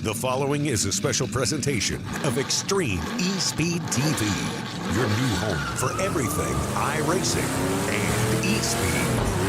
The following is a special presentation of Extreme eSpeed TV, your new home for everything iRacing and eSpeed.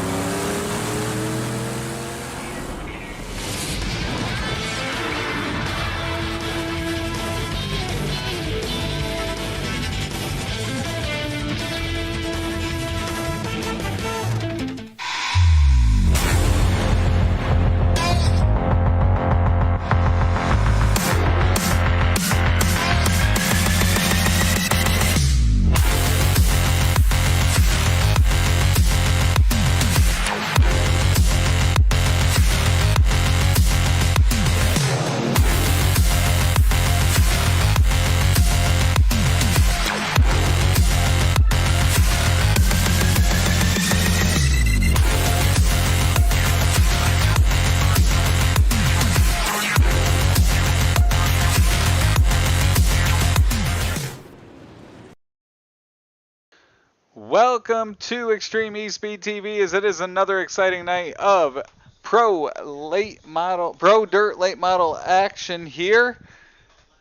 Welcome to Extreme eSpeed TV, as it is another exciting night of Pro Dirt late model action here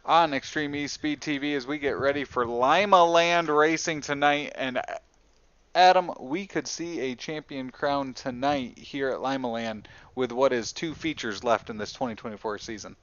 on Extreme eSpeed TV as we get ready for Limaland racing tonight. And Adam, we could see a champion crown tonight here at Limaland with what is 2 features left in this 2024 season.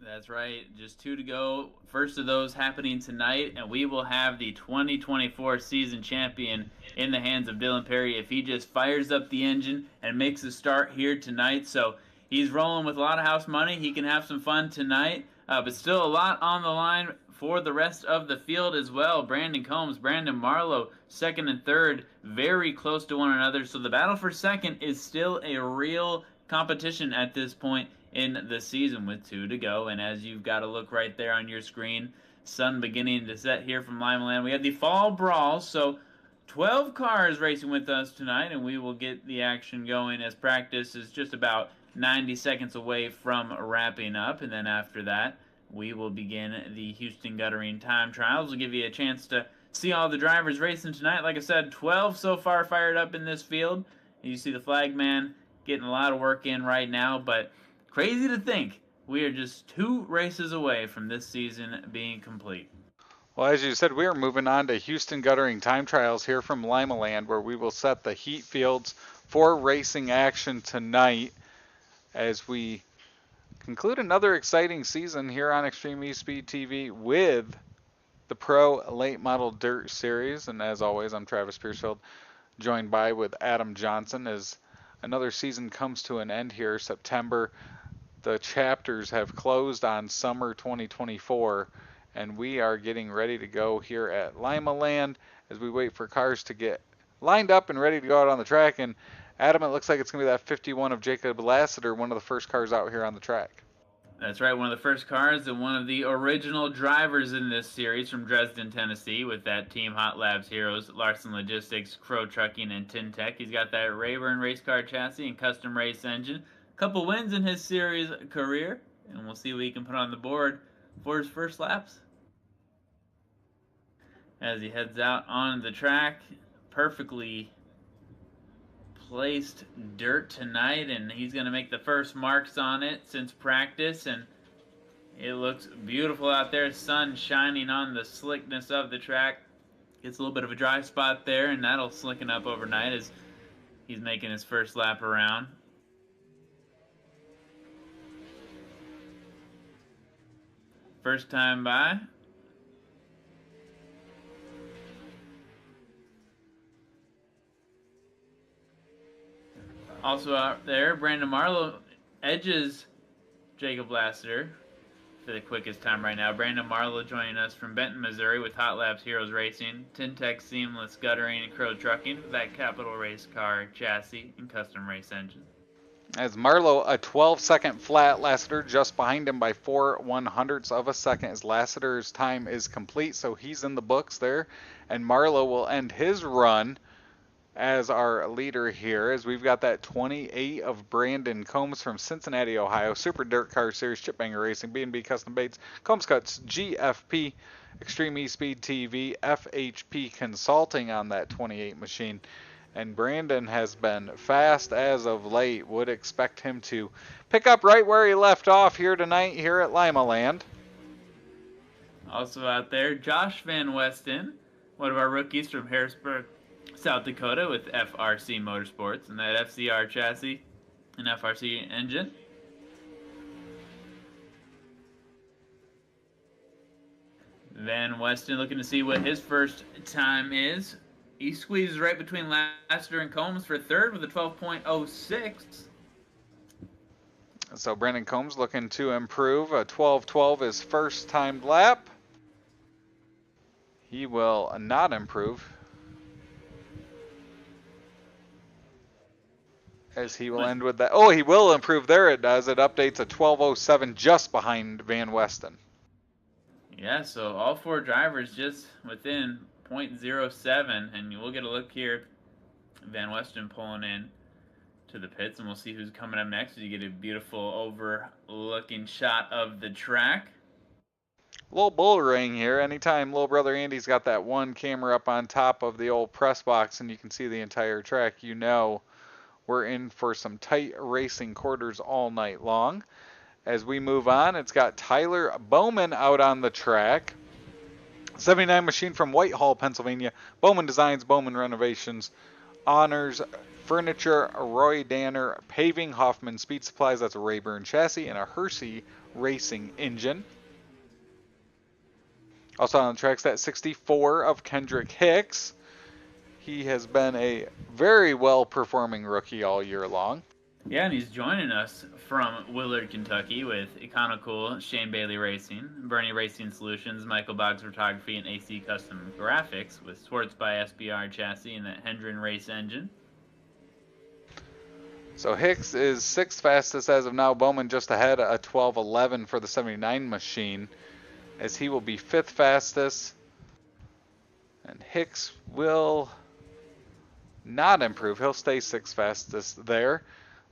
That's right, just 2 to go. First of those happening tonight, and we will have the 2024 season champion in the hands of Dylan Perry if he just fires up the engine and makes a start here tonight. So he's rolling with a lot of house money. He can have some fun tonight, but still a lot on the line for the rest of the field as well. Brandon Combs, Brandon Marlowe, second and third, very close to one another. So the battle for second is still a real competition at this point in the season with 2 to go. And as you've got to look right there on your screen, sun beginning to set here from Limaland. We have the fall brawl, so 12 cars racing with us tonight, and we will get the action going as practice is just about 90 seconds away from wrapping up. And then after that, we will begin the Houston Guttering time trials. We'll give you a chance to see all the drivers racing tonight. Like I said, 12 so far fired up in this field. You see the flag man getting a lot of work in right now, but crazy to think we are just 2 races away from this season being complete. Well, as you said, we are moving on to Houston Guttering time trials here from Limaland, where we will set the heat fields for racing action tonight as we conclude another exciting season here on Extreme eSpeed TV with the Pro Late Model Dirt Series. And as always, I'm Travis Piercefield, joined by with Adam Johnson as another season comes to an end here. September, the chapters have closed on summer 2024, and we are getting ready to go here at Limaland as we wait for cars to get lined up and ready to go out on the track. And Adam, it looks like it's going to be that 51 of Jacob Lassiter, one of the first cars out here on the track. That's right, one of the first cars and one of the original drivers in this series from Dresden, Tennessee, with that Team Hot Labs heroes, Larson Logistics, Crow Trucking, and Tintech. He's got that Rayburn race car chassis and custom race engine. Couple wins in his series career, and we'll see what he can put on the board for his first laps. As he heads out on the track, perfectly placed dirt tonight, and he's going to make the first marks on it since practice, and it looks beautiful out there. Sun shining on the slickness of the track. Gets a little bit of a dry spot there, and that'll slicken up overnight as he's making his first lap around. First time by. Also out there, Brandon Marlowe edges Jacob Lassiter for the quickest time right now. Brandon Marlowe joining us from Benton, Missouri with Hot Labs Heroes Racing, Tintech Seamless Guttering, and Crow Trucking with that Capital Race car chassis and custom race engine. As Marlowe, a 12-second flat, Lassiter just behind him by 4/100ths of a second as Lassiter's time is complete, so he's in the books there. And Marlowe will end his run as our leader here, as we've got that 28 of Brandon Combs from Cincinnati, Ohio, Super Dirt Car Series, Chip Banger Racing, B&B Custom Baits, Combs Cuts, GFP, Extreme eSpeed TV, FHP Consulting on that 28 machine. And Brandon has been fast as of late. Would expect him to pick up right where he left off here tonight here at Limaland. Also out there, Josh Van Westen, one of our rookies from Harrisburg, South Dakota with FRC Motorsports and that FCR chassis and FRC engine. Van Westen looking to see what his first time is. He squeezes right between Lassiter and Combs for third with a 12.06. So Brandon Combs looking to improve. A 12:12 his first timed lap. He will not improve, as he will end with that. Oh, he will improve. There it does. It updates a 12:07 just behind Van Westen. Yeah, so all four drivers just within 0.07, and we'll get a look here. Van Westen pulling in to the pits, and we'll see who's coming up next. You get a beautiful overlooking shot of the track. Little bull ring here. Anytime little brother Andy's got that one camera up on top of the old press box and you can see the entire track, you know we're in for some tight racing quarters all night long. As we move on, it's got Tyler Bowman out on the track. 79 machine from Whitehall, Pennsylvania. Bowman Designs, Bowman Renovations, Honors Furniture, Roy Danner Paving, Hoffman Speed Supplies, that's a Rayburn chassis, and a Hersey Racing engine. Also on the track's that 64 of Kendrick Hicks. He has been a very well-performing rookie all year long. Yeah, and he's joining us from Willard, Kentucky with Econocool, Shane Bailey Racing, Bernie Racing Solutions, Michael Boggs Photography, and AC Custom Graphics with Swartz by SBR chassis and that Hendren race engine. So Hicks is 6th fastest as of now. Bowman just ahead, a 12:11 for the 79 machine, as he will be 5th fastest. And Hicks will not improve. He'll stay 6th fastest there.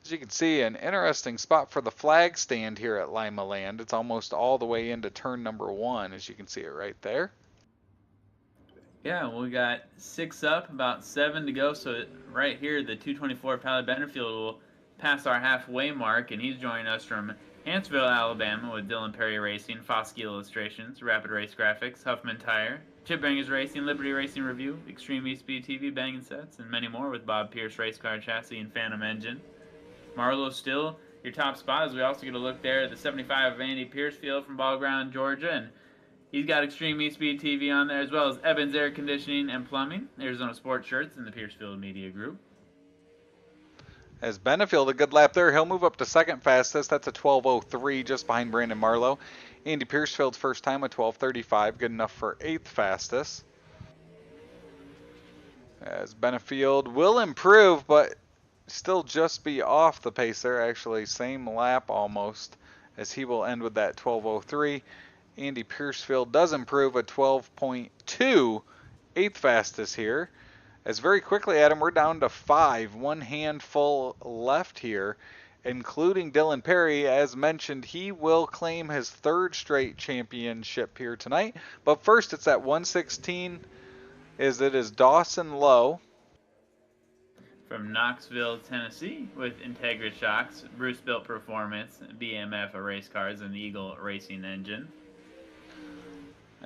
As you can see, an interesting spot for the flag stand here at Limaland. It's almost all the way into turn number 1, as you can see it right there. Yeah, we got 6 up, about 7 to go. So right here, the 224 Pally Benterfield will pass our halfway mark, and he's joining us from Hanceville, Alabama with Dylan Perry Racing, Foskey Illustrations, Rapid Race Graphics, Huffman Tire, Chip Bangers Racing, Liberty Racing Review, Extreme eSpeed TV, Bangin' Sets, and many more with Bob Pierce Race Car Chassis and Phantom Engine. Marlowe still your top spot, as we also get a look there at the 75 of Andy Piercefield from Ball Ground, Georgia, and he's got Extreme eSpeed TV on there, as well as Evans Air Conditioning and Plumbing, Arizona Sports Shirts, and the Piercefield Media Group. As Benefield, a good lap there. He'll move up to 2nd fastest. That's a 12:03 just behind Brandon Marlowe. Andy Piercefield's first time, a 12:35, good enough for 8th fastest. As Benefield will improve, but still just be off the pace there. Actually, same lap almost, as he will end with that 12:03. Andy Piercefield does improve, a 12.2, 8th fastest here. As very quickly, Adam, we're down to 5, one handful left here, including Dylan Perry. As mentioned, he will claim his 3rd straight championship here tonight. But first, it's at 116. It is Dawson Lowe from Knoxville, Tennessee with Integra Shocks, Bruce Built Performance, BMF Race Cars, and Eagle Racing Engine.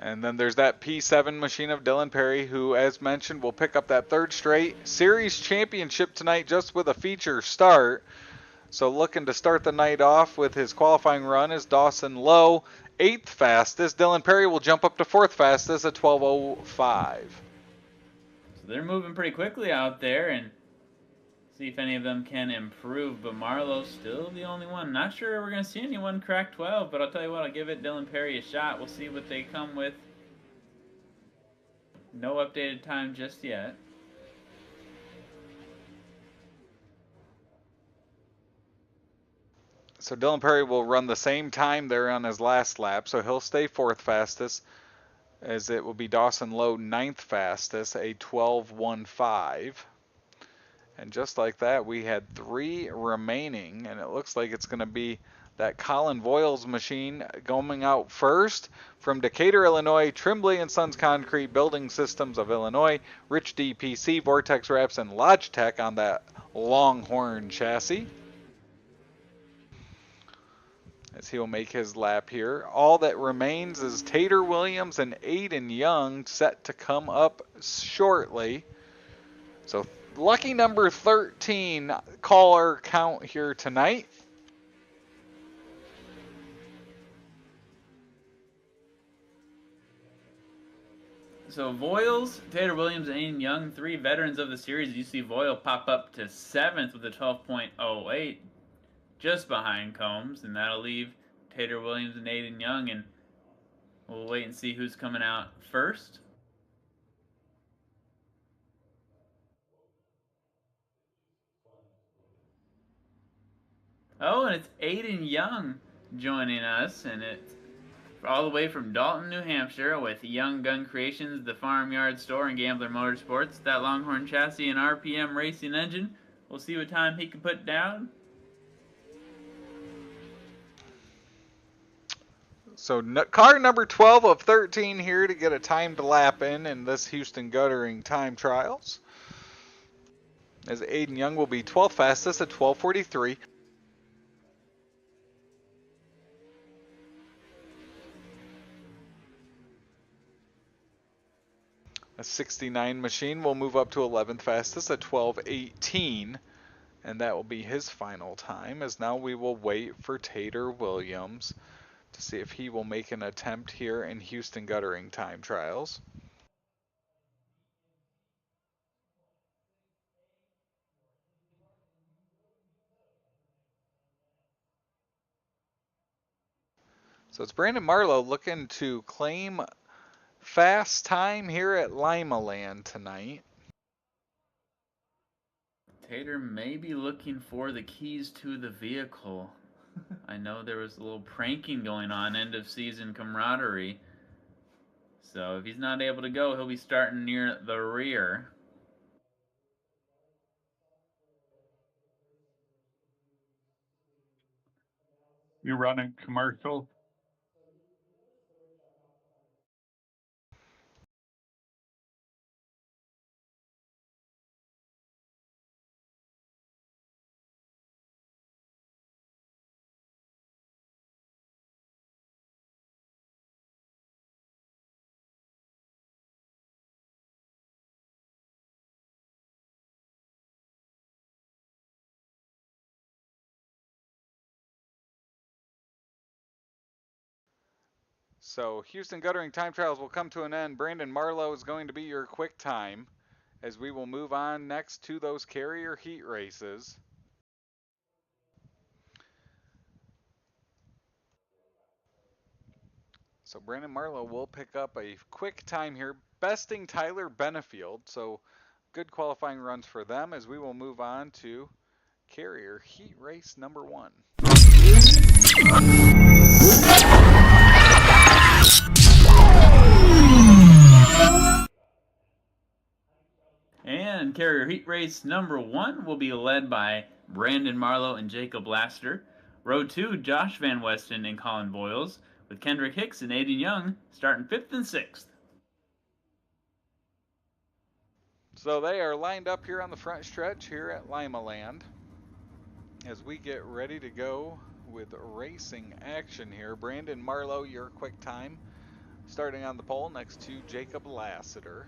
And then there's that P7 machine of Dylan Perry, who, as mentioned, will pick up that 3rd straight series championship tonight just with a feature start. So looking to start the night off with his qualifying run is Dawson Lowe, 8th fastest. Dylan Perry will jump up to 4th fastest at 12:05. So they're moving pretty quickly out there, and see if any of them can improve. But Marlowe's still the only one. Not sure we're going to see anyone crack 12, but I'll tell you what, I'll give it Dylan Perry a shot. We'll see what they come with. No updated time just yet. So Dylan Perry will run the same time there on his last lap, so he'll stay 4th fastest, as it will be Dawson Lowe 9th fastest, a 12:15. And just like that, we had 3 remaining, and it looks like it's going to be that Colin Voiles machine going out first. From Decatur, Illinois, Trimbley & Sons Concrete, Building Systems of Illinois, Rich DPC, Vortex Wraps, and Logitech on that Longhorn chassis. As he'll make his lap here. All that remains is Tater Williams and Aiden Young set to come up shortly. So lucky number 13 caller count here tonight. So Voiles, Tater Williams, and Aiden Young, 3 veterans of the series. You see Voyle pop up to 7th with a 12.08, just behind Combs, and that'll leave Tater Williams and Aiden Young, and we'll wait and see who's coming out first. Oh, and it's Aiden Young joining us, and it's all the way from Dalton, New Hampshire, with Young Gun Creations, the Farmyard Store, and Gambler Motorsports. That Longhorn chassis and RPM racing engine. We'll see what time he can put down. So car number 12 of 13 here to get a timed lap in this Houston Guttering time trials. As Aiden Young will be 12th fastest at 12:43. A 69 machine will move up to 11th fastest at 12:18, and that will be his final time. As now we will wait for Tater Williams to see if he will make an attempt here in Houston Guttering time trials. So it's Brandon Marlowe looking to claim fast time here at Limaland tonight. Tater may be looking for the keys to the vehicle. I know there was a little pranking going on, end of season camaraderie. So if he's not able to go, he'll be starting near the rear. You running commercial? So Houston Guttering time trials will come to an end. Brandon Marlowe is going to be your quick time as we will move on next to those carrier heat races. So Brandon Marlowe will pick up a quick time here, besting Tyler Benefield. So good qualifying runs for them as we will move on to carrier heat race number 1. And carrier heat race number 1 will be led by Brandon Marlowe and Jacob Laster. Row 2, Josh Van Westen and Colin Voiles, with Kendrick Hicks and Aiden Young starting 5th and 6th. So they are lined up here on the front stretch here at Limaland as we get ready to go with racing action here. Brandon Marlowe, your quick time, starting on the pole next to Jacob Lassiter.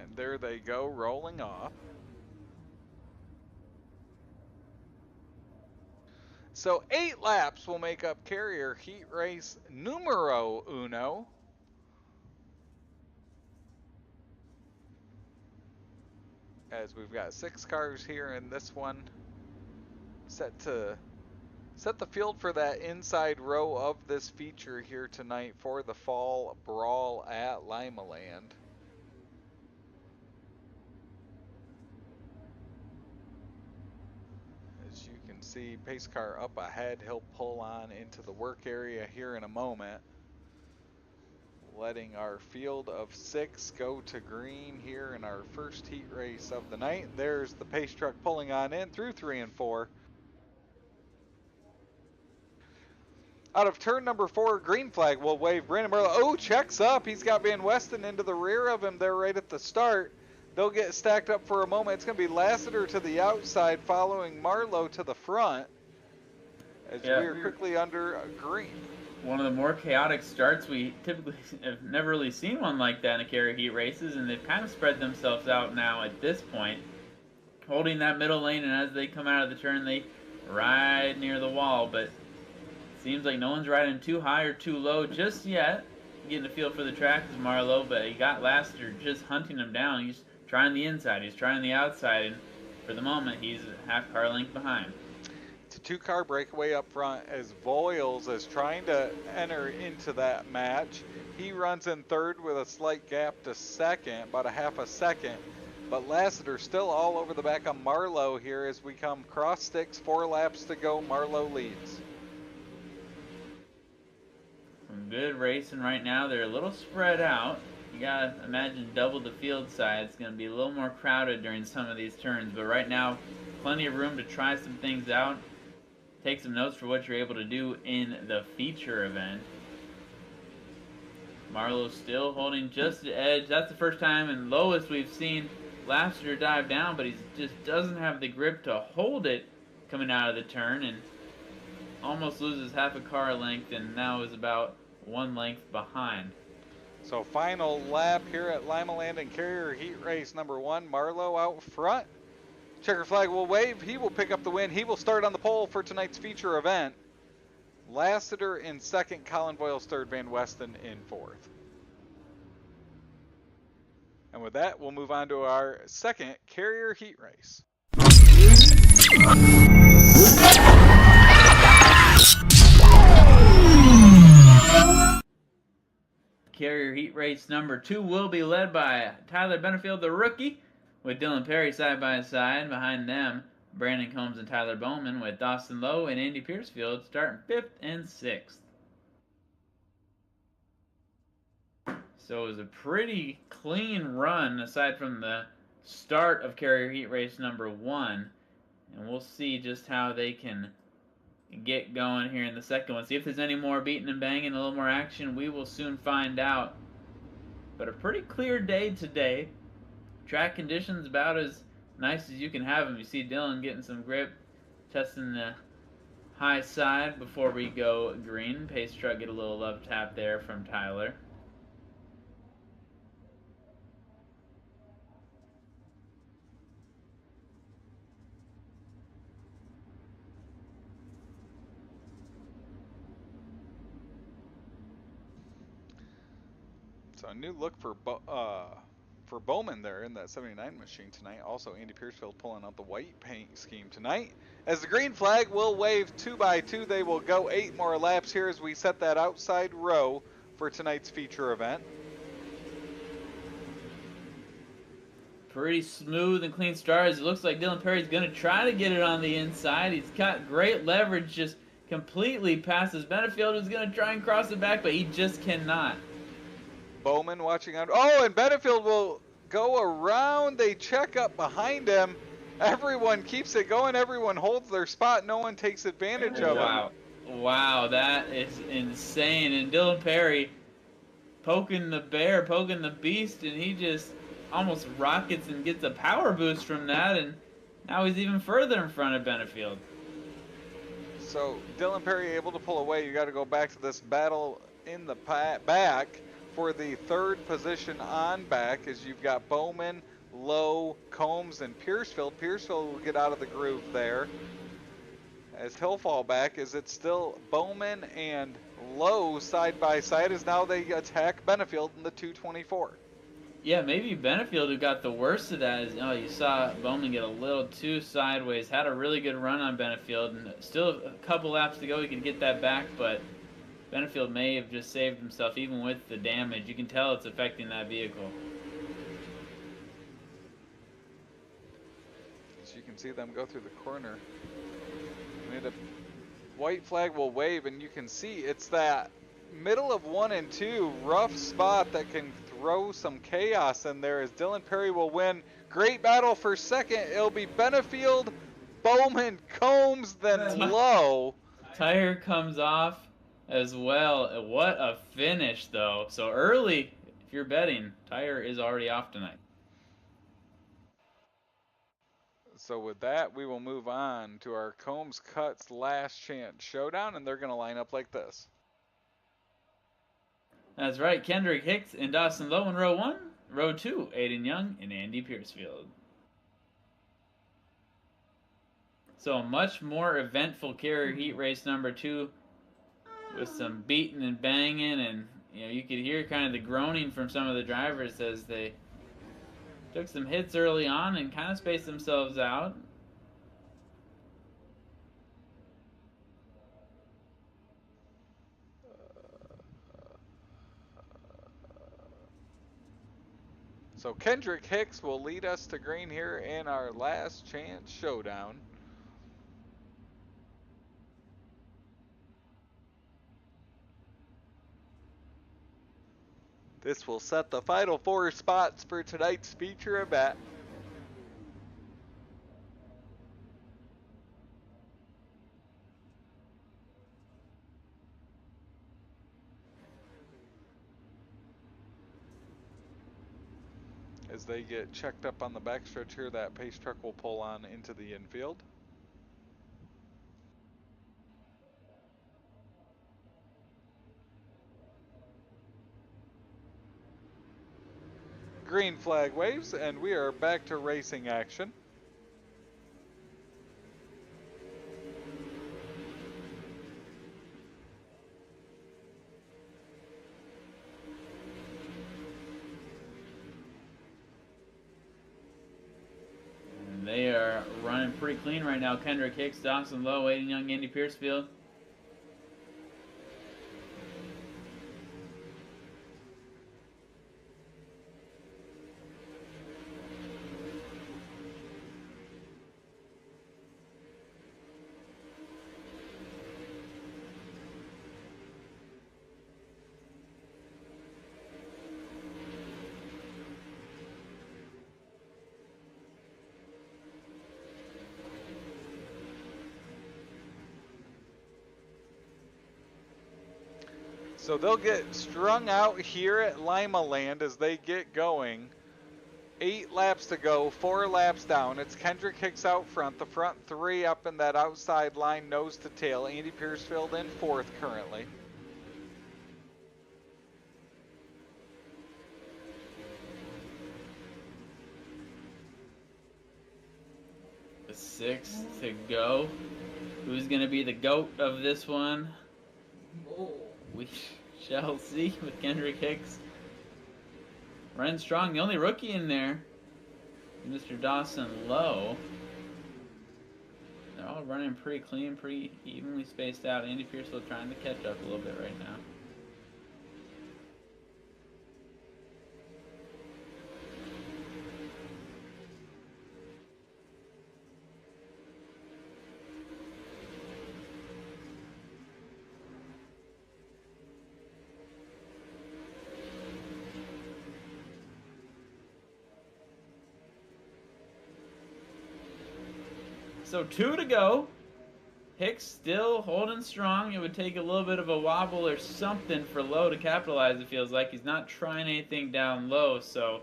And there they go, rolling off. So 8 laps will make up carrier heat race numero uno. As we've got 6 cars here in this one, set the field for that inside row of this feature here tonight for the fall brawl at Limaland. As you can see, pace car up ahead, he'll pull on into the work area here in a moment. letting our field of 6 go to green here in our first heat race of the night. There's the pace truck pulling on in through 3 and 4. Out of turn number 4, green flag will wave. Brandon Marlowe, oh, checks up. He's got Van Westen into the rear of him there right at the start. They'll get stacked up for a moment. It's going to be Lassiter to the outside, following Marlowe to the front, as we are quickly under green. One of the more chaotic starts. We typically have never really seen one like that in the carrier heat races, and they've kind of spread themselves out now at this point, holding that middle lane, and as they come out of the turn, they ride near the wall, but it seems like no one's riding too high or too low just yet. Getting a feel for the track is Marlowe, but he got Lassiter just hunting him down. He's trying the inside, he's trying the outside, and for the moment, he's a half car length behind. It's a 2-car breakaway up front as Voiles is trying to enter into that match. He runs in third with a slight gap to second, about a half a second. But Lassiter still all over the back of Marlowe here as we come cross sticks, 4 laps to go. Marlowe leads. Some good racing right now. They're a little spread out. You gotta imagine double the field size. It's gonna be a little more crowded during some of these turns, but right now, plenty of room to try some things out. Take some notes for what you're able to do in the feature event. Marlowe's still holding just the edge. That's the first time and lowest we've seen Lassiter dive down, but he just doesn't have the grip to hold it coming out of the turn, and almost loses half a car length, and now is about 1 length behind. So final lap here at Limaland and Carrier Heat Race number 1. Marlowe out front. Checker flag will wave. He will pick up the win. He will start on the pole for tonight's feature event. Lassiter in second, Colin Voiles third, Van Westen in fourth. And with that, we'll move on to our second Carrier Heat Race. Carrier Heat Race number 2 will be led by Tyler Benefield, the rookie, with Dylan Perry side by side. Behind them, Brandon Combs and Tyler Bowman, with Dawson Lowe and Andy Piercefield starting 5th and 6th. So it was a pretty clean run aside from the start of Carrier Heat Race number 1. And we'll see just how they can get going here in the second one. See if there's any more beating and banging, a little more action. We will soon find out. But a pretty clear day today. Track conditions about as nice as you can have them. You see Dylan getting some grip, testing the high side before we go green. Pace truck get a little love tap there from Tyler. So a new look for Bowman there in that 79 machine tonight. Also Andy Piercefield pulling out the white paint scheme tonight. As the green flag will wave 2 by 2, they will go 8 more laps here as we set that outside row for tonight's feature event. Pretty smooth and clean start. It looks like Dylan Perry's going to try to get it on the inside. He's got great leverage, just completely passes Benefield, who's going to try and cross it back, but he just cannot. Bowman watching out. Oh, and Benefield will go around. They check up behind him. Everyone keeps it going. Everyone holds their spot. No one takes advantage of him. Wow, that is insane. And Dylan Perry poking the bear, poking the beast, and he just almost rockets and gets a power boost from that, and now he's even further in front of Benefield. So Dylan Perry able to pull away. You got to go back to this battle in the back for the third position on back, as you've got Bowman, Lowe, Combs, and Piercefield. Piercefield will get out of the groove there as he'll fall back. Is it still Bowman and Lowe side by side as now they attack Benefield in the 224? Yeah, maybe Benefield who got the worst of that. You saw Bowman get a little too sideways. Had a really good run on Benefield, and still a couple laps to go. He could get that back, but Benefield may have just saved himself even with the damage. You can tell it's affecting that vehicle. So you can see them go through the corner. And the white flag will wave, and you can see it's that middle of 1 and 2, rough spot that can throw some chaos in there as Dylan Perry will win. Great battle for second. It'll be Benefield, Bowman, Combs, then Lowe. Tire comes off as well. What a finish, though. So early, if you're betting, Tire is already off tonight. So with that, we will move on to our Combs Cuts Last Chance Showdown, and they're going to line up like this. That's right. Kendrick Hicks and Dawson Lowe in row 1. Row 2, Aiden Young and Andy Piercefield. So a much more eventful carrier heat race number 2 with some beating and banging, and you could hear kind of the groaning from some of the drivers as they took some hits early on and kind of spaced themselves out. So Kendrick Hicks will lead us to green here in our Last Chance Showdown. This will set the final 4 spots for tonight's feature event. As they get checked up on the backstretch here, that pace truck will pull on into the infield. Green flag waves, and we are back to racing action. And they are running pretty clean right now. Kendrick Hicks, Dawson Lowe, Aiden Young, Andy Piercefield. So they'll get strung out here at Limaland as they get going. 8 laps to go, 4 laps down. It's Kendrick Hicks out front, the front 3 up in that outside line, nose to tail. Andy Piercefield in 4th currently. The 6 to go. Who's going to be the GOAT of this one? We shall see with Kendrick Hicks running strong. The only rookie in there, Mr. Dawson Lowe. They're all running pretty clean, pretty evenly spaced out. Andy Piercefield trying to catch up a little bit right now. So 2 to go. Hicks still holding strong. It would take a little bit of a wobble or something for Lowe to capitalize, it feels like. He's not trying anything down low, so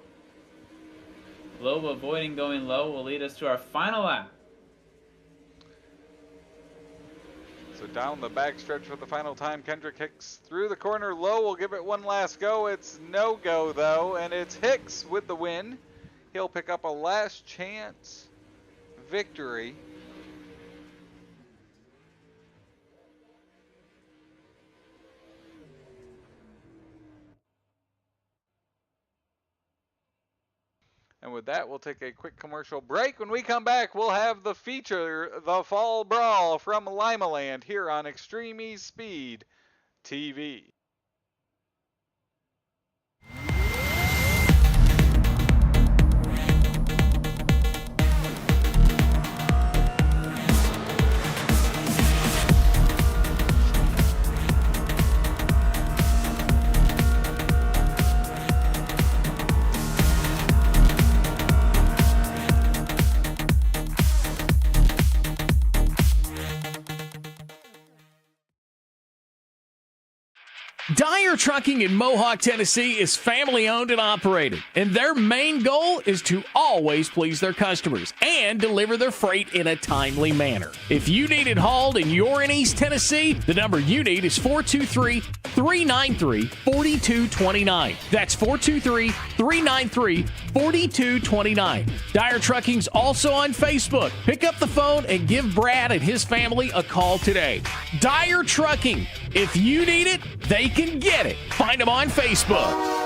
Lowe avoiding going low will lead us to our final lap. So down the backstretch for the final time, Kendrick Hicks through the corner. Lowe will give it one last go. It's no go though, and it's Hicks with the win. He'll pick up a last chance victory. And with that, we'll take a quick commercial break. When we come back, we'll have the feature, the Fall Brawl from Limaland here on Extreme eSpeed TV. Dyer Trucking in Mohawk, Tennessee is family owned and operated, and their main goal is to always please their customers and deliver their freight in a timely manner. If you need it hauled and you're in East Tennessee, the number you need is 423-393-4229. That's 423-393-4229. Dyer Trucking's also on Facebook. Pick up the phone and give Brad and his family a call today. Dyer Trucking. If you need it, they can get it. Find them on Facebook.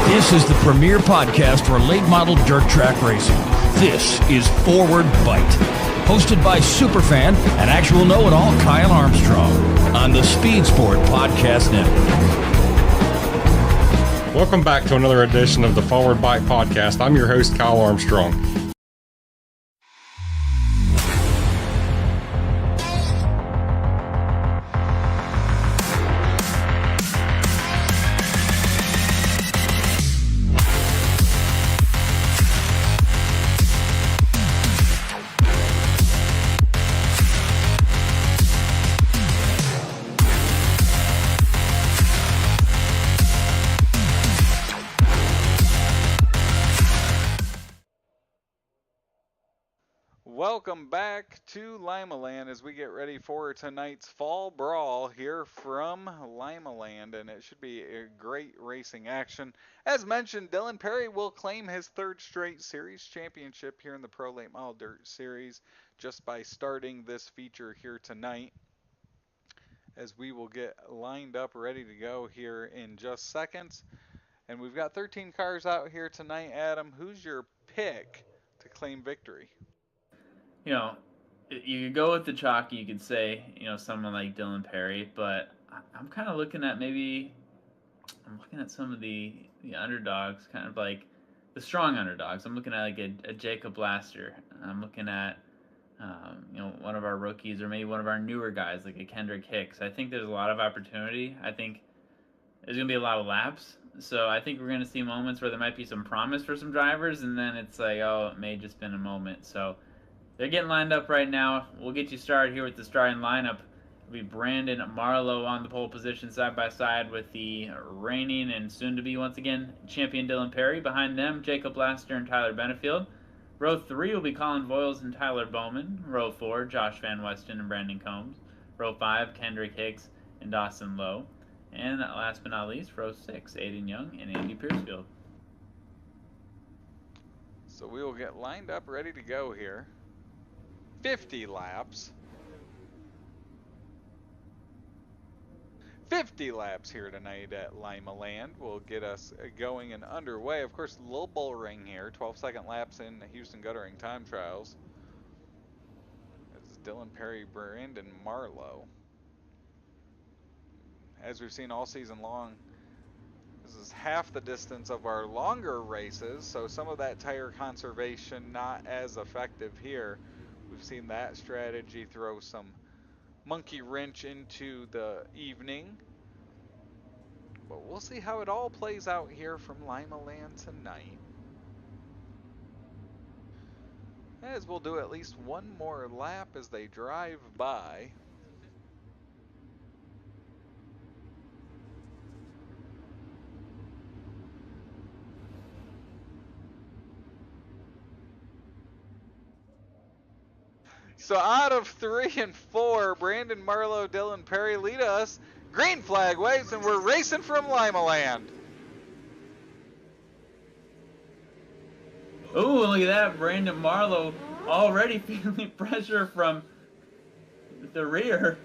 This is the premier podcast for late model dirt track racing. This is Forward Bite, hosted by superfan and actual know-it-all Kyle Armstrong on the Speed Sport Podcast Network. Welcome back to another edition of the Forward Bite Podcast. I'm your host, Kyle Armstrong. Welcome back to Limaland as we get ready for tonight's Fall Brawl here from Limaland, and it should be a great racing action. As mentioned, Dylan Perry will claim his third straight series championship here in the Pro Late Model Dirt Series just by starting this feature here tonight, as we will get lined up ready to go here in just seconds. And we've got 13 cars out here tonight. Adam, who's your pick to claim victory? You know, you could go with the chalky, you could say, someone like Dylan Perry, but I'm kind of looking at some of the underdogs, kind of like the strong underdogs. I'm looking at like a Jacob Laster. I'm looking at, one of our rookies or maybe one of our newer guys like a Kendrick Hicks. I think there's a lot of opportunity. I think there's going to be a lot of laps. So I think we're going to see moments where there might be some promise for some drivers, and then it's like, oh, it may just been a moment. So they're getting lined up right now. We'll get you started here with the starting lineup. It'll be Brandon Marlowe on the pole position side by side with the reigning and soon-to-be, once again, champion Dylan Perry. Behind them, Jacob Laster and Tyler Benefield. Row 3 will be Colin Voiles and Tyler Bowman. Row 4, Josh Van Westen and Brandon Combs. Row 5, Kendrick Hicks and Dawson Lowe. And last but not least, row 6, Aiden Young and Andy Piercefield. So we will get lined up, ready to go here. 50 laps. 50 laps here tonight at Limaland will get us going and underway. Of course, a little bull ring here. 12-second laps in the Houston Guttering time trials. This is Dylan Perry, Brandon Marlowe. As we've seen all season long, this is half the distance of our longer races, so some of that tire conservation not as effective here. We've seen that strategy throw some monkey wrench into the evening, but we'll see how it all plays out here from Limaland tonight, as we'll do at least one more lap as they drive by. So out of 3 and 4, Brandon Marlowe, Dylan Perry lead us. Green flag waves, and we're racing from Limaland. Ooh, look at that. Brandon Marlowe already feeling pressure from the rear.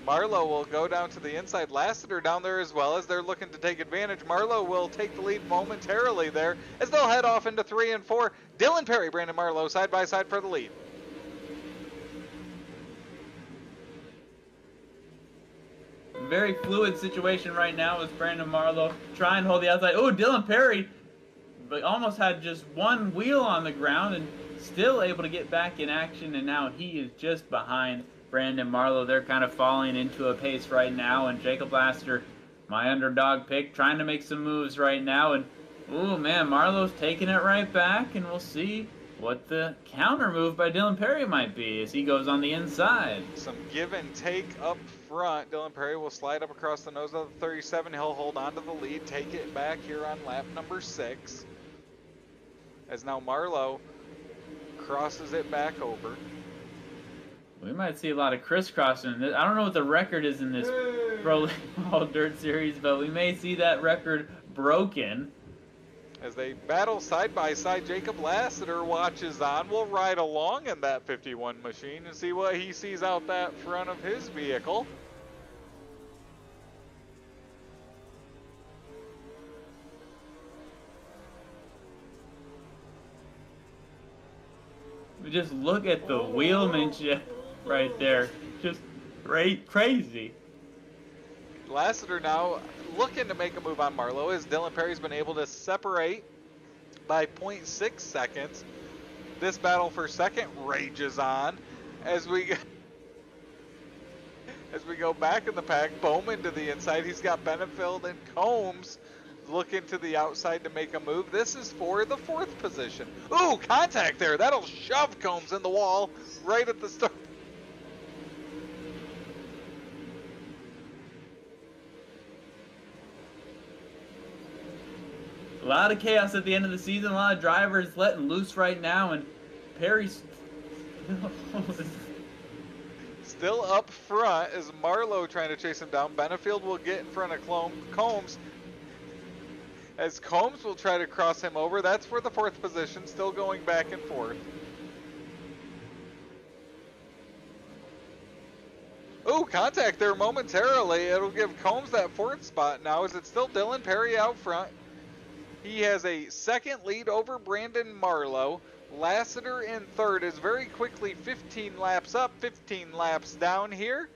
Marlowe will go down to the inside. Lassiter down there as well, as they're looking to take advantage. Marlowe will take the lead momentarily there as they'll head off into 3 and 4. Dylan Perry, Brandon Marlowe side by side for the lead. Very fluid situation right now with Brandon Marlowe trying to hold the outside. Oh, Dylan Perry but almost had just one wheel on the ground and still able to get back in action, and now he is just behind Brandon Marlowe. They're kind of falling into a pace right now, and Jacob Laster, my underdog pick, trying to make some moves right now, and ooh man, Marlowe's taking it right back, and we'll see what the counter move by Dylan Perry might be as he goes on the inside. Some give and take up front. Dylan Perry will slide up across the nose of the 37. He'll hold on to the lead, take it back here on lap number 6. As now Marlowe crosses it back over. We might see a lot of crisscrossing. I don't know what the record is in this Pro Ball Dirt Series, but we may see that record broken. As they battle side by side, Jacob Lassiter watches on. We'll ride along in that 51 machine and see what he sees out that front of his vehicle. Just look at the wheelmanship right there. Just crazy. Lassiter now looking to make a move on Marlowe as Dylan Perry's been able to separate by 0.6 seconds. This battle for second rages on as we go back in the pack. Bowman to the inside. He's got Benefield and Combs looking to the outside to make a move. This is for the 4th position. Ooh, contact there. That'll shove Combs in the wall right at the start. A lot of chaos at the end of the season. A lot of drivers letting loose right now, and Perry's still up front as Marlowe trying to chase him down. Benefield will get in front of Combs as Combs will try to cross him over. That's for the 4th position, still going back and forth. Ooh, contact there momentarily. It'll give Combs that 4th spot now as it's still Dylan Perry out front. He has a second lead over Brandon Marlowe. Lassiter in 3rd is very quickly 15 laps up, 15 laps down here.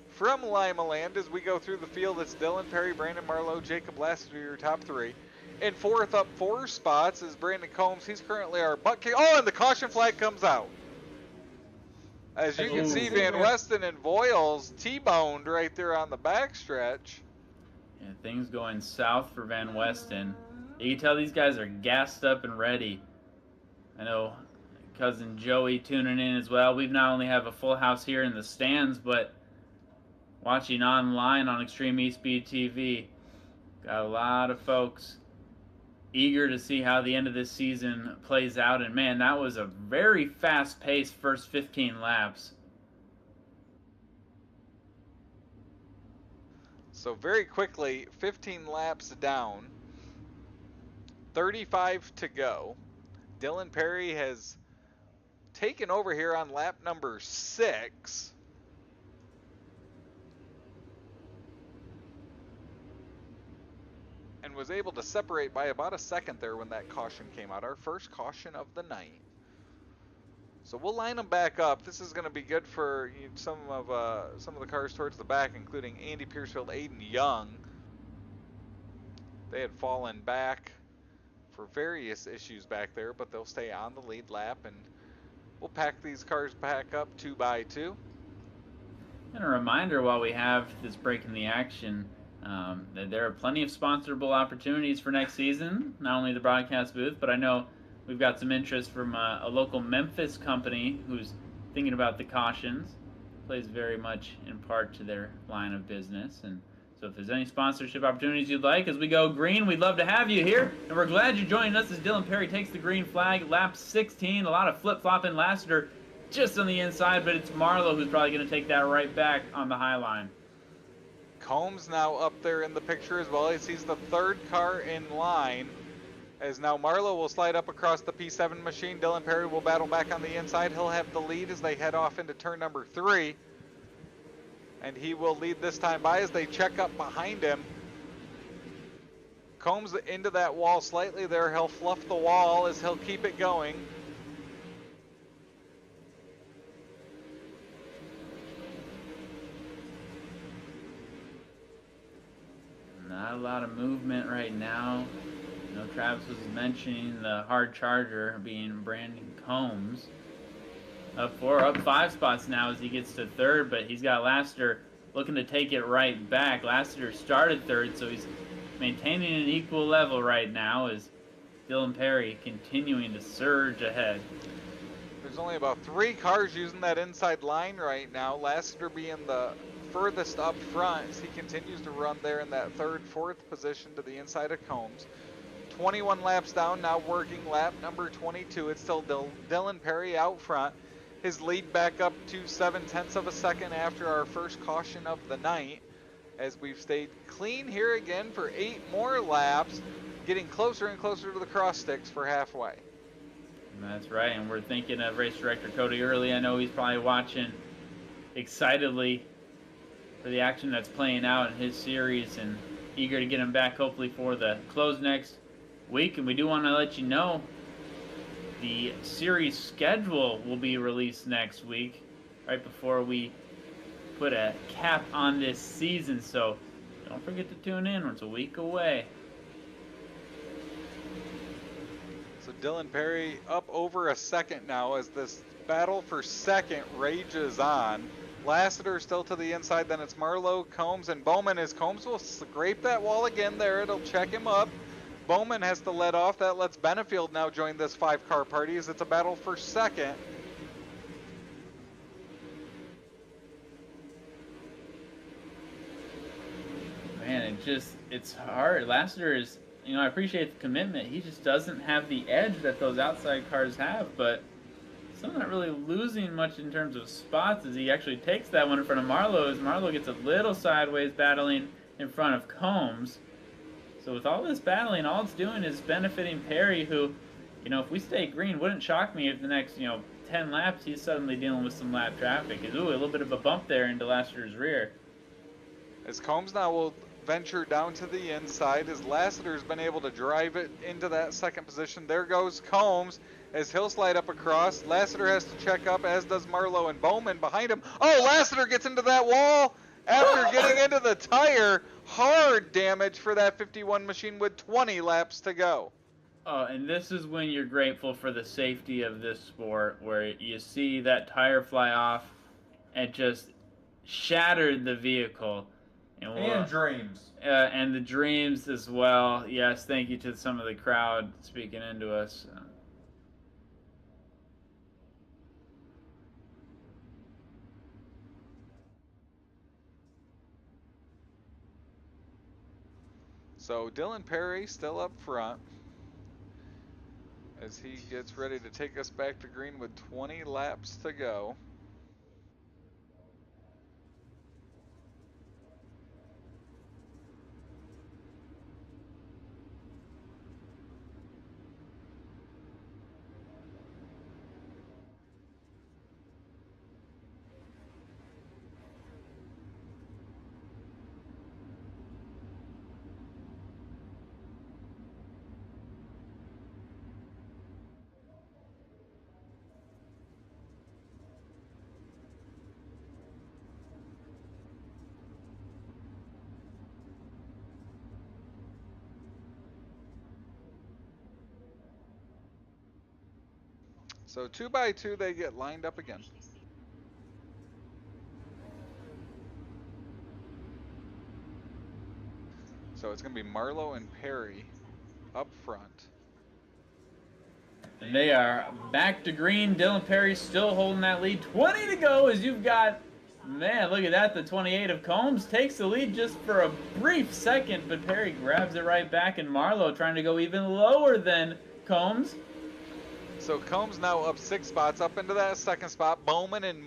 From Limaland as we go through the field, it's Dylan Perry, Brandon Marlowe, Jacob Lassiter, your top 3. In 4th up 4 spots is Brandon Combs. He's currently our Buttkicker. Oh, and the caution flag comes out. As you can see, Van Westen and Voiles T-boned right there on the backstretch. Yeah, things going south for Van Westen. You can tell these guys are gassed up and ready. I know cousin Joey tuning in as well. We not only have a full house here in the stands, but watching online on Extreme eSpeed TV. Got a lot of folks eager to see how the end of this season plays out. And man, that was a very fast-paced first 15 laps. So very quickly, 15 laps down, 35 to go. Dylan Perry has taken over here on lap number 6. And was able to separate by about a second there when that caution came out. Our first caution of the night. So we'll line them back up. This is going to be good for some of the cars towards the back, including Andy Piercefield, Aiden Young. They had fallen back for various issues back there, but they'll stay on the lead lap, and we'll pack these cars back up 2 by 2. And a reminder while we have this break in the action, that there are plenty of sponsorable opportunities for next season, not only the broadcast booth, but I know we've got some interest from a local Memphis company who's thinking about the cautions. Plays very much in part to their line of business. And so if there's any sponsorship opportunities you'd like as we go green, we'd love to have you here. And we're glad you're joining us as Dylan Perry takes the green flag. Lap 16, a lot of flip-flopping. Lassiter just on the inside, but it's Marlowe who's probably going to take that right back on the high line. Combs now up there in the picture as well. He's the third car in line. As now Marlowe will slide up across the P7 machine. Dylan Perry will battle back on the inside. He'll have the lead as they head off into turn number 3. And he will lead this time by as they check up behind him. Combs into that wall slightly there. He'll fluff the wall as he'll keep it going. Not a lot of movement right now. You know, Travis was mentioning the hard charger being Brandon Combs. Up 5 spots now as he gets to third, but he's got Lassiter looking to take it right back. Lassiter started third, so he's maintaining an equal level right now as Dylan Perry continuing to surge ahead. There's only about 3 cars using that inside line right now. Lassiter being the furthest up front as he continues to run there in that 3rd, 4th position to the inside of Combs. 21 laps down, now working lap number 22. It's still Dylan Perry out front. His lead back up to 0.7 of a second after our first caution of the night, as we've stayed clean here again for 8 more laps, getting closer and closer to the cross sticks for halfway. That's right, and we're thinking of race director Cody Early. I know he's probably watching excitedly for the action that's playing out in his series and eager to get him back hopefully for the close next week. And we do want to let you know the series schedule will be released next week, right before we put a cap on this season. So don't forget to tune in. It's a week away. So Dylan Perry up over a second now as this battle for second rages on. Lassiter still to the inside, then it's Marlowe, Combs, and Bowman. As Combs will scrape that wall again there, it'll check him up. Bowman has to let off. That lets Benefield now join this 5-car party as it's a battle for second. Man, it's hard. Lassiter is, I appreciate the commitment. He just doesn't have the edge that those outside cars have, but still not really losing much in terms of spots as he actually takes that one in front of Marlowe, as Marlowe gets a little sideways battling in front of Combs. So with all this battling, all it's doing is benefiting Perry, who, if we stay green, wouldn't shock me if the next, 10 laps he's suddenly dealing with some lap traffic. A little bit of a bump there into Lassiter's rear. As Combs now will venture down to the inside as Lassiter's been able to drive it into that second position. There goes Combs as he'll slide up across. Lassiter has to check up, as does Marlowe and Bowman behind him. Oh, Lassiter gets into that wall after getting into the tire. Hard damage for that 51 machine with 20 laps to go. Oh, and this is when you're grateful for the safety of this sport, where you see that tire fly off and just shattered the vehicle. And dreams. And the dreams as well. Yes, thank you to some of the crowd speaking into us. So Dylan Perry still up front as he gets ready to take us back to green with 20 laps to go. So 2 by 2 they get lined up again. So it's going to be Marlowe and Perry up front. And they are back to green. Dylan Perry still holding that lead. 20 to go as you've got, man, look at that. The 28 of Combs takes the lead just for a brief second, but Perry grabs it right back, and Marlowe trying to go even lower than Combs. So Combs now up 6 spots, up into that second spot. Bowman and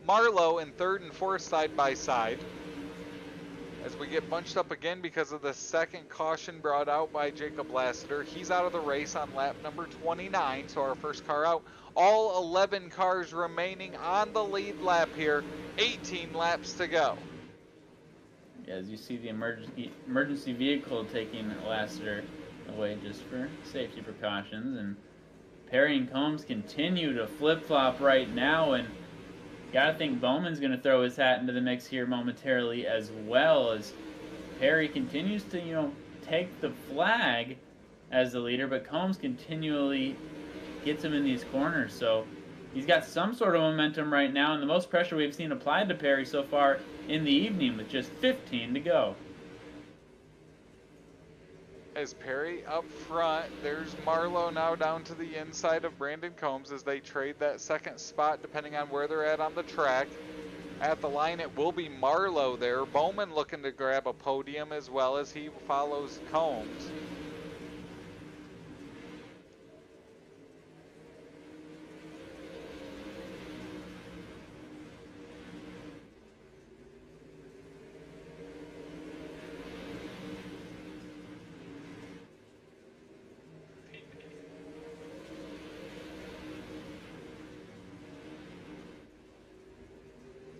Marlowe in third and fourth side by side. As we get bunched up again because of the second caution brought out by Jacob Lassiter. He's out of the race on lap number 29, so our first car out. All 11 cars remaining on the lead lap here. 18 laps to go. As you see the emergency vehicle taking Lassiter away just for safety precautions. And Perry and Combs continue to flip-flop right now, and gotta think Bowman's gonna throw his hat into the mix here momentarily, as well as Perry continues to, take the flag as the leader, but Combs continually gets him in these corners. So he's got some sort of momentum right now, and the most pressure we've seen applied to Perry so far in the evening with just 15 to go. As Perry up front, there's Marlowe now down to the inside of Brandon Combs as they trade that second spot depending on where they're at on the track. At the line, it will be Marlowe there. Bowman looking to grab a podium as well as he follows Combs.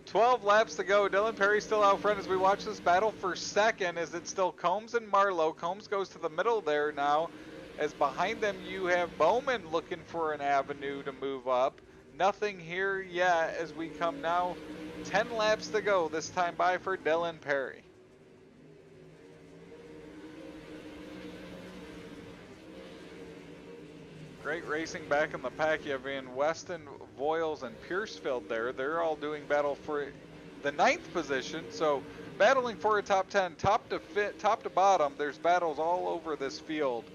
"12 laps to go. Dylan Perry still out front as we watch this battle for second. Is it still Combs and Marlowe? Combs goes to the middle there now, as behind them you have Bowman looking for an avenue to move up. Nothing here yet as we come now 10 laps to go this time by for Dylan Perry. Great racing back in the pack. You have Van Weston, Voiles, and Piercefield there. They're all doing battle for the 9th position. So battling for a top 10, top to bottom. There's battles all over this field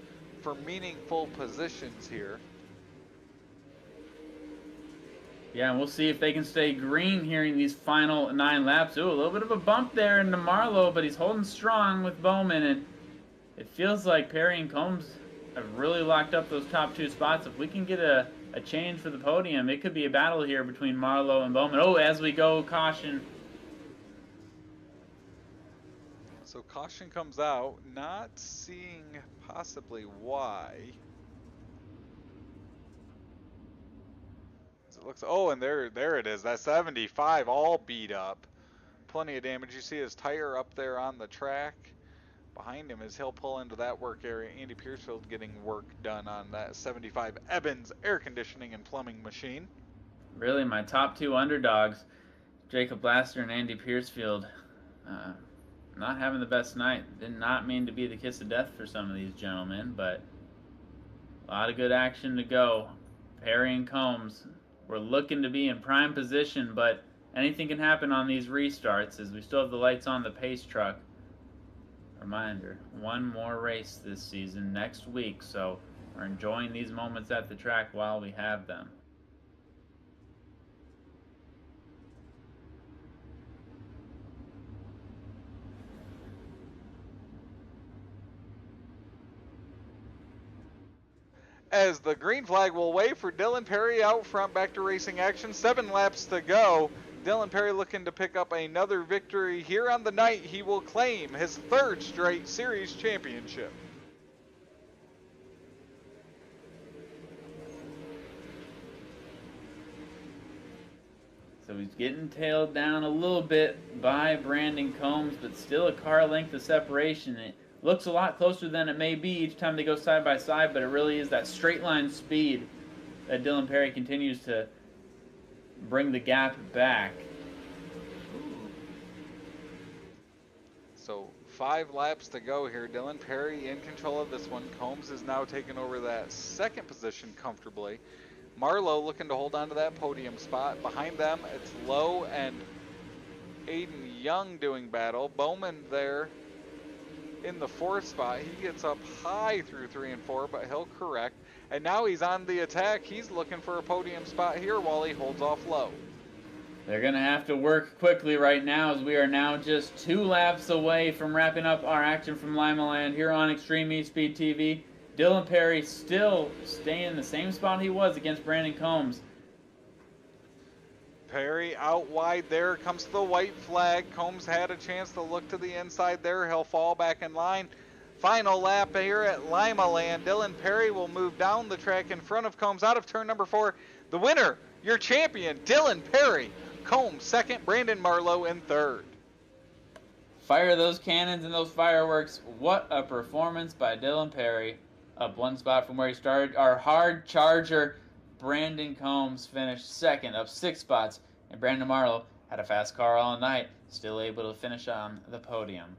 for meaningful positions here. Yeah, and we'll see if they can stay green here in these final 9 laps. Ooh, a little bit of a bump there into Marlowe, but he's holding strong with Bowman, and it feels like Perry and Combs have really locked up those top 2 spots. If we can get a change for the podium, it could be a battle here between Marlowe and Bowman. Oh, as we go, caution. So caution comes out, not seeing possibly why. It looks, oh, and there it is. That 75 all beat up. Plenty of damage. You see his tire up there on the track. Behind him as he'll pull into that work area. Andy Piercefield getting work done on that 75 Evans air conditioning and plumbing machine. Really, my top 2 underdogs, Jacob Lassiter and Andy Piercefield, not having the best night. Did not mean to be the kiss of death for some of these gentlemen, but a lot of good action to go. Perry and Combs, we're looking to be in prime position, but anything can happen on these restarts as we still have the lights on the pace truck. Reminder, 1 more race this season next week, so we're enjoying these moments at the track while we have them. as the green flag will wave for Dylan Perry out front, back to racing action. 7 laps to go. Dylan Perry looking to pick up another victory here on the night. He will claim his 3rd straight series championship. So he's getting tailed down a little bit by Brandon Combs, but still a car length of separation. It looks a lot closer than it may be each time they go side by side, but it really is that straight line speed that Dylan Perry continues to bring the gap back. So 5 laps to go here. Dylan Perry in control of this one. Combs is now taking over that 2nd position comfortably. Marlowe looking to hold on to that podium spot. Behind them, it's Lowe and Aiden Young doing battle. Bowman there in the 4th spot. He gets up high through 3 and 4, but he'll correct. And now he's on the attack. He's looking for a podium spot here while he holds off Lowe. They're going to have to work quickly right now, as we are now just 2 laps away from wrapping up our action from Limaland here on Extreme eSpeed TV. Dylan Perry still staying in the same spot he was against Brandon Combs. Perry out wide there, comes to the white flag. Combs had a chance to look to the inside there. He'll fall back in line. Final lap here at Limaland. Dylan Perry will move down the track in front of Combs out of turn number 4. The winner, your champion, Dylan Perry. Combs 2nd, Brandon Marlowe in 3rd. Fire those cannons and those fireworks. What a performance by Dylan Perry. Up 1 spot from where he started. Our hard charger, Brandon Combs, finished 2nd, up 6 spots. And Brandon Marlowe had a fast car all night, still able to finish on the podium.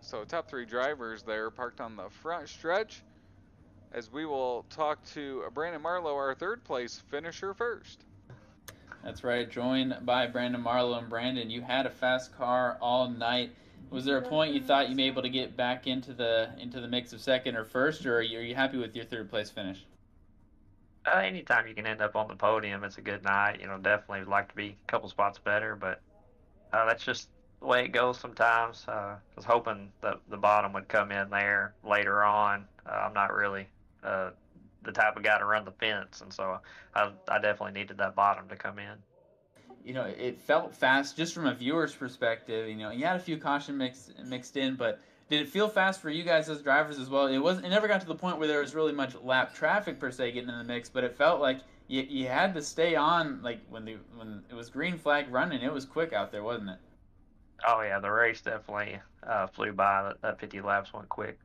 So top 3 drivers there parked on the front stretch, as we will talk to Brandon Marlowe, our 3rd place finisher, first. That's right, joined by Brandon Marlowe. And Brandon, you had a fast car all night. Was there a point you thought you may be able to get back into the mix of 2nd or 1st, or are you happy with your 3rd place finish? Anytime you can end up on the podium, it's a good night. Definitely would like to be a couple spots better, but that's just the way it goes sometimes. I was hoping that the bottom would come in there later on. I'm not really the type of guy to run the fence, and so I definitely needed that bottom to come in. It felt fast just from a viewer's perspective. You had a few caution mixed in, but did it feel fast for you guys as drivers as well? It never got to the point where there was really much lap traffic per se getting in the mix, but it felt like you had to stay on. Like when it was green flag running, it was quick out there, wasn't it? Oh yeah, the race definitely flew by. That 50 laps went quick.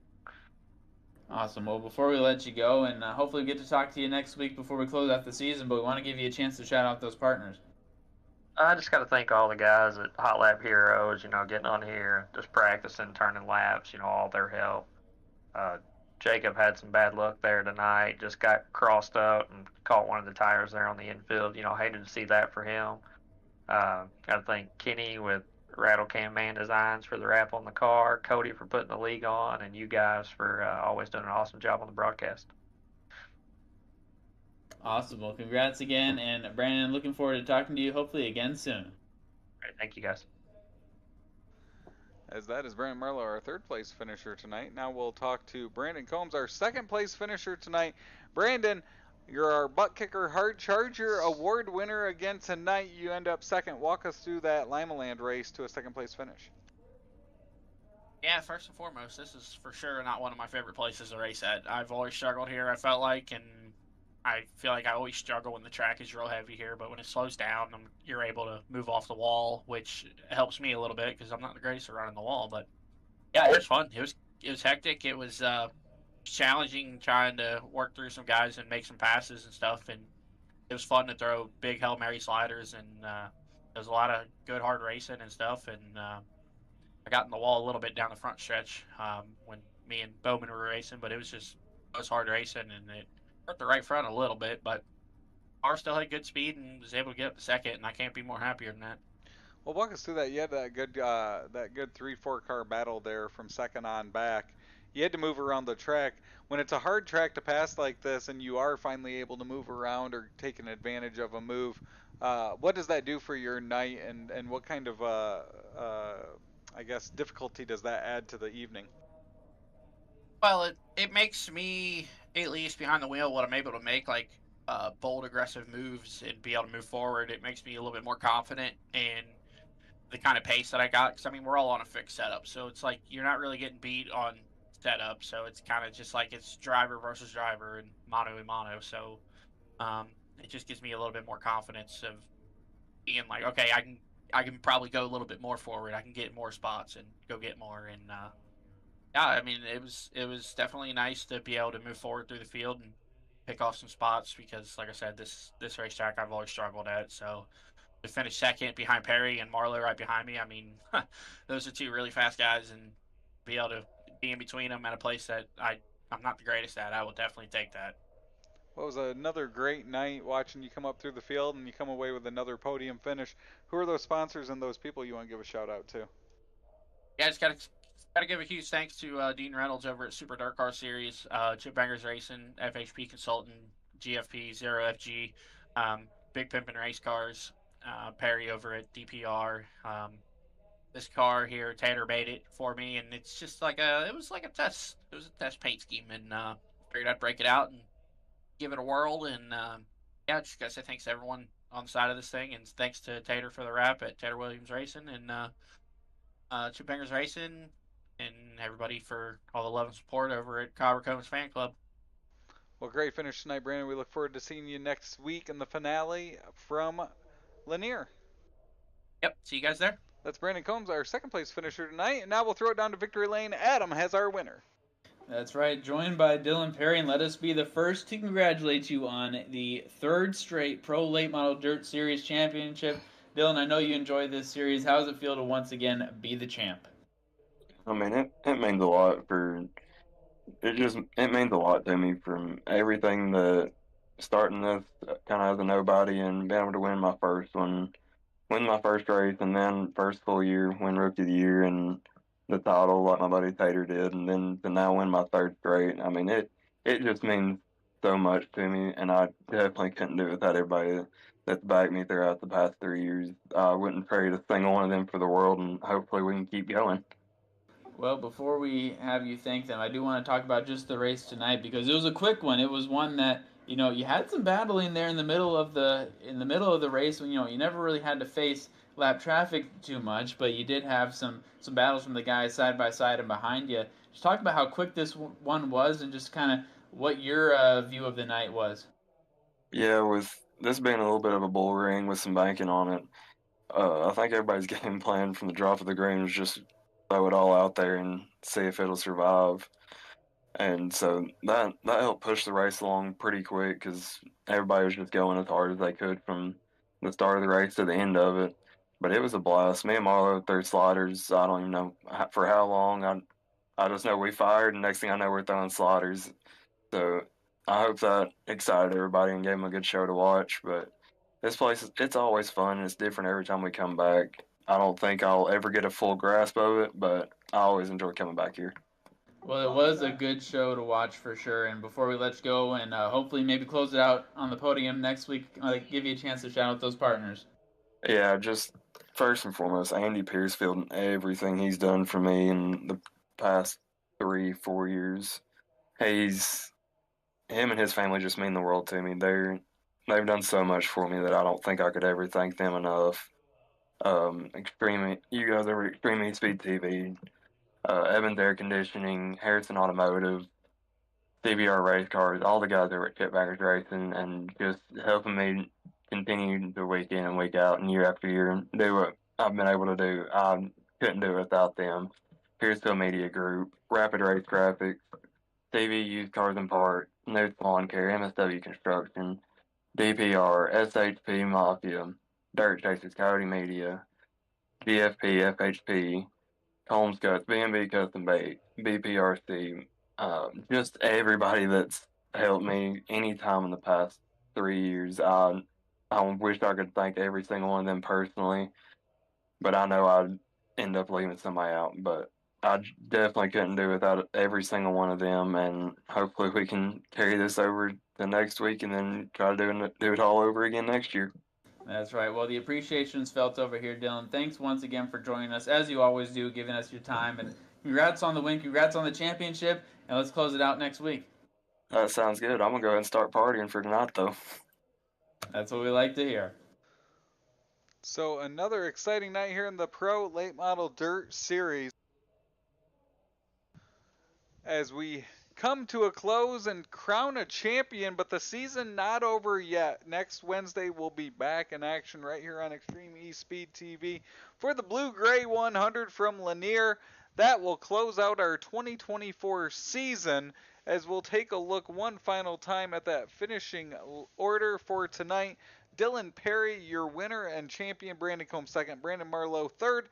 Awesome. Well, before we let you go, and hopefully we get to talk to you next week before we close out the season, but we want to give you a chance to shout out those partners. I just got to thank all the guys at Hot Lap Heroes, getting on here, just practicing, turning laps, all their help. Jacob had some bad luck there tonight, just got crossed up and caught one of the tires there on the infield. Hated to see that for him. Got to thank Kenny with Rattle Can Man Designs for the wrap on the car, Cody for putting the league on, and you guys for always doing an awesome job on the broadcast. Awesome. Well, congrats again, and Brandon, looking forward to talking to you hopefully again soon. All right, thank you guys. As that is Brandon Marlowe, our 3rd place finisher tonight. Now we'll talk to Brandon Combs, our 2nd place finisher tonight. Brandon, you're our Buttkicker Hard Charger Award winner again tonight. You end up 2nd. Walk us through that Limaland race to a 2nd place finish. Yeah, first and foremost, this is for sure not one of my favorite places to race at. I've always struggled here, I felt like, and I feel like I always struggle when the track is real heavy here, but when it slows down, you're able to move off the wall, which helps me a little bit because I'm not the greatest at running the wall. But yeah, it was fun. It was hectic. It was challenging trying to work through some guys and make some passes and stuff, and it was fun to throw big Hail Mary sliders, and there was a lot of good hard racing and stuff, and I got in the wall a little bit down the front stretch when me and Bowman were racing, but it was hard racing, and hurt the right front a little bit, but car still had good speed and was able to get up to second, and I can't be more happier than that. Well, walk us through that. You had that good 3-4 car battle there from second on back. You had to move around the track. When it's a hard track to pass like this, and you are finally able to move around or taking advantage of a move, what does that do for your night, and what kind of I guess difficulty does that add to the evening? Well, it makes me, at least behind the wheel, what I'm able to make, like bold, aggressive moves and be able to move forward. It makes me a little bit more confident in the kind of pace that I got. Because, I mean, we're all on a fixed setup. So it's like you're not really getting beat on setup. So it's kind of just like it's driver versus driver and mano a mano. So it just gives me a little bit more confidence of being like, okay, I can probably go a little bit more forward. I can get more spots and go get more. And yeah, I mean, it was definitely nice to be able to move forward through the field and pick off some spots because, like I said, this racetrack I've always struggled at. So to finish second behind Perry and Marlowe right behind me, I mean, those are two really fast guys, and be able to be in between them at a place that I'm not the greatest at, I will definitely take that. Well, it was another great night watching you come up through the field, and you come away with another podium finish. Who are those sponsors and those people you want to give a shout out to? Yeah, just gotta give a huge thanks to Dean Reynolds over at Super Dark Car Series, Chip Bangers Racing, FHP Consultant, GFP, Zero FG, Big Pimpin' Race Cars, Perry over at DPR. This car here, Tater made it for me, and it's just like it was like a test. It was a test paint scheme, and figured I'd break it out and give it a whirl. And yeah, just gotta say thanks to everyone on the side of this thing, and thanks to Tater for the wrap at Tater Williams Racing, and Chip Bangers Racing, and everybody for all the love and support over at Cobra Combs Fan Club. Well, great finish tonight, Brandon. We look forward to seeing you next week in the finale from Lanier. Yep, see you guys there. That's Brandon Combs, our second place finisher tonight. And now we'll throw it down to victory lane. Adam has our winner. That's right, joined by Dylan Perry, and let us be the first to congratulate you on the third straight Pro Late Model Dirt Series Championship. Dylan, I know you enjoy this series. How does it feel to once again be the champ? I mean, it means a lot it means a lot to me from everything that starting this kind of as a nobody and being able to win my first one, win my first race, and then first full year, win Rookie of the Year and the title like my buddy Tater did, and then to now win my third straight. I mean, it just means so much to me, and I definitely couldn't do it without everybody that's backed me throughout the past 3 years. I wouldn't trade a single one of them for the world, and hopefully we can keep going. Well, before we have you thank them, I do want to talk about just the race tonight because it was a quick one. It was one that you had some battling there in the middle of the race when you never really had to face lap traffic too much, but you did have some battles from the guys side by side and behind you. Just talk about how quick this one was and just kind of what your view of the night was. Yeah, with this being a little bit of a bull ring with some banking on it, I think everybody's game plan from the drop of the green was just throw it all out there and see if it'll survive. And so that helped push the race along pretty quick because everybody was just going as hard as they could from the start of the race to the end of it. But it was a blast. Me and Marlo threw sliders. I don't even know for how long. I just know we fired, and next thing I know, we're throwing sliders. So I hope that excited everybody and gave them a good show to watch. But this place, it's always fun. It's different every time we come back. I don't think I'll ever get a full grasp of it, but I always enjoy coming back here. Well, it was a good show to watch for sure. And before we let you go and hopefully maybe close it out on the podium next week, give you a chance to shout out those partners. Yeah, just first and foremost, Andy Piercefield and everything he's done for me in the past 3-4 years. Him and his family just mean the world to me. They've done so much for me that I don't think I could ever thank them enough. You guys over at Extreme eSpeed TV, Evans Air Conditioning, Harrison Automotive, CBR Race Cars, all the guys over at Chip Bangers Racing, and just helping me continue to week in and week out and year after year do what I've been able to do. I couldn't do it without them. Pierceville Media Group, Rapid Race Graphics, TV Used Cars and Parts, Nudes Lawn Care, MSW Construction, DPR, SHP Mafia, Dirt Chasers, Coyote Media, DFP, FHP, Holmes Cuts, B&B Custom Bait, BPRC, just everybody that's helped me any time in the past 3 years. I wish I could thank every single one of them personally, but I know I'd end up leaving somebody out. But I definitely couldn't do without every single one of them, and hopefully we can carry this over the next week and then try to do it all over again next year. That's right. Well, the appreciation is felt over here, Dylan. Thanks once again for joining us, as you always do, giving us your time. And congrats on the win. Congrats on the championship. And let's close it out next week. That sounds good. I'm going to go ahead and start partying for tonight, though. That's what we like to hear. So another exciting night here in the Pro Late Model Dirt Series, as we come to a close and crown a champion, but the season not over yet. Next Wednesday we'll be back in action right here on Extreme eSpeed TV for the Blue Gray 100 from Lanier. That will close out our 2024 season, as we'll take a look one final time at that finishing order for tonight. Dylan Perry, your winner and champion. Brandon Combs second. Brandon Marlowe third.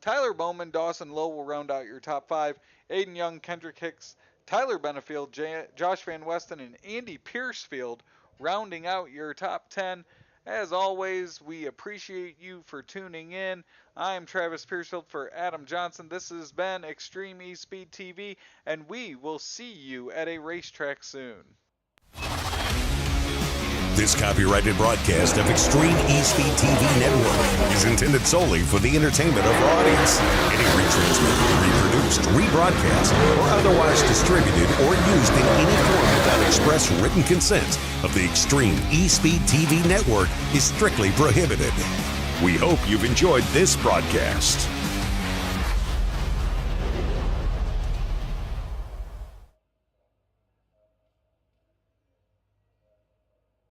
Tyler Bowman, Dawson Lowe will round out your top five. Aiden Young, Kendrick Hicks, Tyler Benefield, Josh Van Westen, and Andy Piercefield rounding out your top 10. As always, we appreciate you for tuning in. I am Travis Piercefield for Adam Johnson. This has been Extreme eSpeed TV, and we will see you at a racetrack soon. This copyrighted broadcast of Extreme eSpeed TV Network is intended solely for the entertainment of our audience. Any retransmitted, reproduced, rebroadcast, or otherwise distributed or used in any form without express written consent of the Extreme eSpeed TV Network is strictly prohibited. We hope you've enjoyed this broadcast.